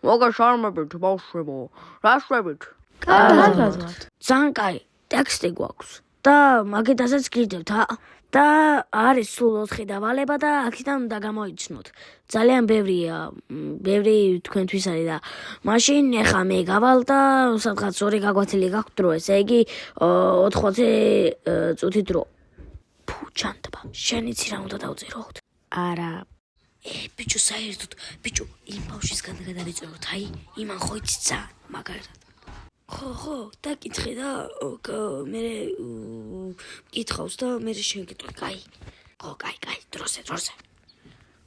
მოგესალმებით, ბავშვებო. რა შვებით? კარგად. ძალიან კაი, ტექსტი გვაქვს. და მაგედასაც გიდევთ, და არის სულ 4 დავალება და აქედან უნდა გამოიცნოთ. ძალიან ბევრი თქვენთვის არის და მაშინ ეხა მე გავალ და სადღაც 2 გაგვაცილი გაქვთ დრო, ესე იგი 80 წუთი დრო. ფუ, ჩანდაბა, შენ იცი რა უნდა დავწეროთ? არა. ბიჭო, საერთოდ, ბიჭო, იმ ბავშვისგან გადავიწეროთ, აი, იმან ხო იცი ძალიან მაგარად. ხო, დაკითხე და მე მკითხავს და მე შეგიტყვი, კაი. ხო, კაი, დროზე.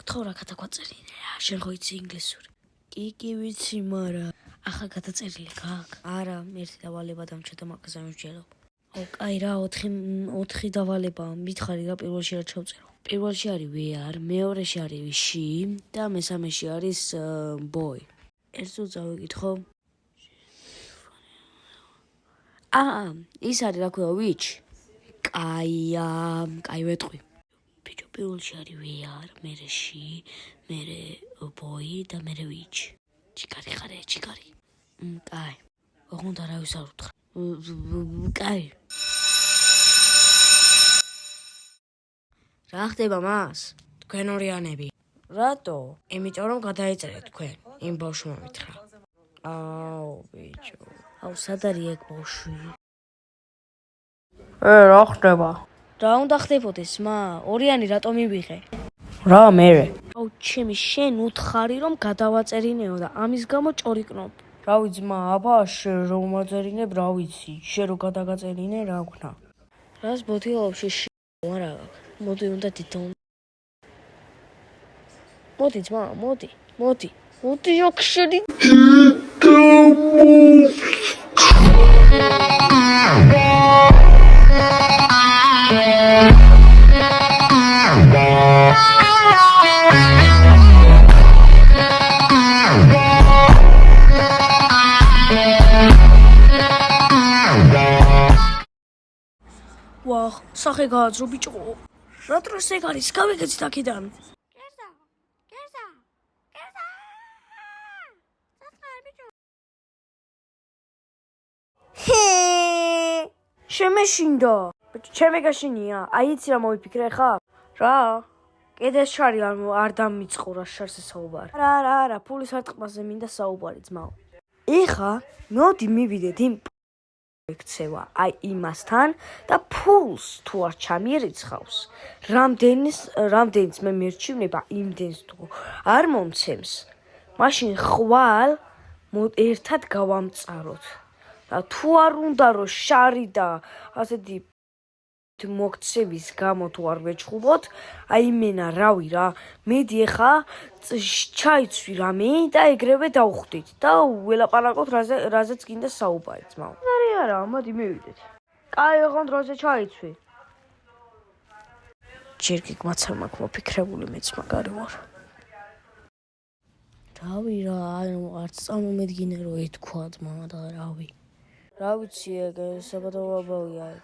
გთხოვ რა გადაგვაწერინე რა, შენ ხო იცი ინგლისური? კი ვიცი, მაგრამ ახლა გადაწერილი გაქვს? არა, ერთი დავალება დამჭა და მაგაზე მივჭელობ. კაი რა, 4 დავალებაა, მითხარი რა პირველში რა ჩავწერო? პირველში არის where, მეორეში არის she და მესამეში არის boy. ერთ წუთს ავიკითხო. ის არის რა ქვია which? კაი ვეტყვი. ბიჭო, პირველში არის where, მერე she, მერე boy და მერე which. ჩიკარი ხარე, ჩიკარი. კაი. ოღონდ არავის არ უთხრა. კაი. რა ხდება მას? თქვენ ორიანები. რატო? იმიტომ რომ გადაეწერეთ თქვენ. იმ ბავშვმა მითხრა. ბიჭო. სად არის ეგ ბავშვი? რა ხდება? რა უნდა ხდებოდეს, ორიანი რატომ მივიღე? რა მერე? ჩემი, შენ უთხარი რომ გადავაწერინეო და ამის გამო ჭორიკნობ. რა ვიცი, აბა, შენ რომ მაწერინებ, რა ვიცი, შენ რომ გადაგაწერინე, რა ვქნა? რას ბოთილობ არა, მოდი უნდა თვითონ. მოდი ძმა, მოდი ოქშენი. ვახ, სახე გააძრო ბიჭო. რა დროს ეგ არის? გავიგეცით აქედან. კერდა. საწყარი ბიჭო. შემეშინდა. ბიჭო, ჩემე გაშინია. აი იცი რა მოვიფიქრე ხა? რა? კიდეს შარი არ დამიწყურა შარზე საუბარი. არა, ფულის არტყმაზე მინდა საუბარი ძმაო. ეხა მოდი მივიდეთ იმ ექცევა აი იმასთან და ფულს თუ არ ჩამირიცხავს, რამდენიც მე მერჩივნება იმდენს თუ არ მომცემს, მაშინ ხვალ ერთად გავამწაროთ. და თუ არ უნდა რომ შარი და ასეთი მოგცევის გამო თუ არ ვეჩხუბოთ, აი მენა რავი რა, მედი ეხა ჩაიცვი რამე და ეგრევე დავხვდით და ველაპარაკოთ რაზეც გინდა საუბარი ძმაო. არა, მოდი მივიდეთ. კაი, ოღონდ როზე ჩაიცვი. ჯერ გიგმაც არ მაქვს მოფიქრებული, მეც მაგარი ვარ. რავი რა, არც წამომედგინე რომ ეთქვა ძმა და რავი. რა ვიცი, ეგ საბადოებია ეგ.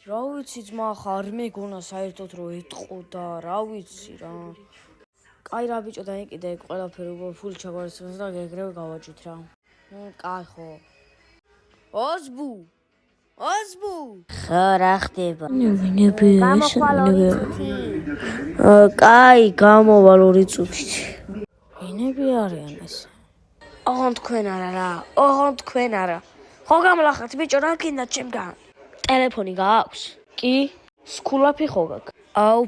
რა ვიცი ძმა, ხა არ მეგონა საერთოდ რომ ეთყო და რა ვიცი რა. კაი რა ბიჭო, დაიკიდე ეგ ყველაფერი, ფული ჩაგვარცხეს და ეგრევე გავაჭით რა. კაი ხო. ოზბუ. ხო, რა ხდება? კაი, გამოვალ 2 წუთით. ვინები არიან ეს? ოღონდ თქვენ არა. ხო გამლახათ ბიჭო, რა გინდა ჩემგან? ტელეფონი გააქვს? კი, სკულაფი ხო გაქვს?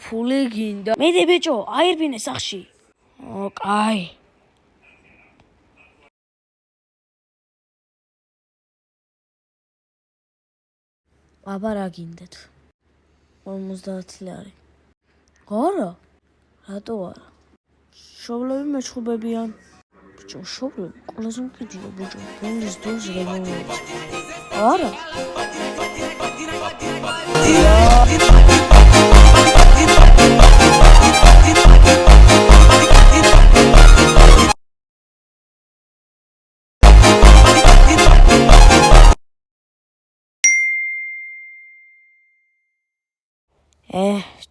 ფული გინდა. მიდი ბიჭო, აირბინე სახში. კაი. აბა რა გინდათ? 50 ლარი. არა? რატო არა? შობლები მეჩხუბებიან. ბიჭო, შობლები ყველაზე მკიდია ბიჭო. ბოლის დოზე რა მომეწ. არა?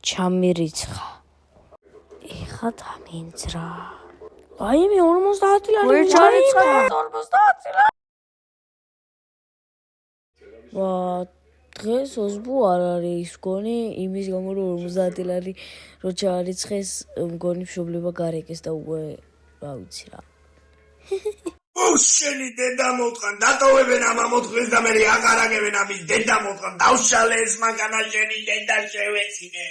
ჩამირიცხა. ეხა დამინძრა. აი მე 50 ლარი ვერ ჩარიცხა 50 ლარი. ვა დღეს ოსბუ არ არის მგონი იმის გამო რომ 50 ლარი რო ჩაარიცხეს მგონი მშობლება გარეკეს და უკვე რა ვიცი რა შენი დედა მოტყან დატოვებენ ამა მოთხრის და მე აღარ აგებენ ამის დედა მოტყან დავშალე ეს მაგანა შენი დედა შევეცინე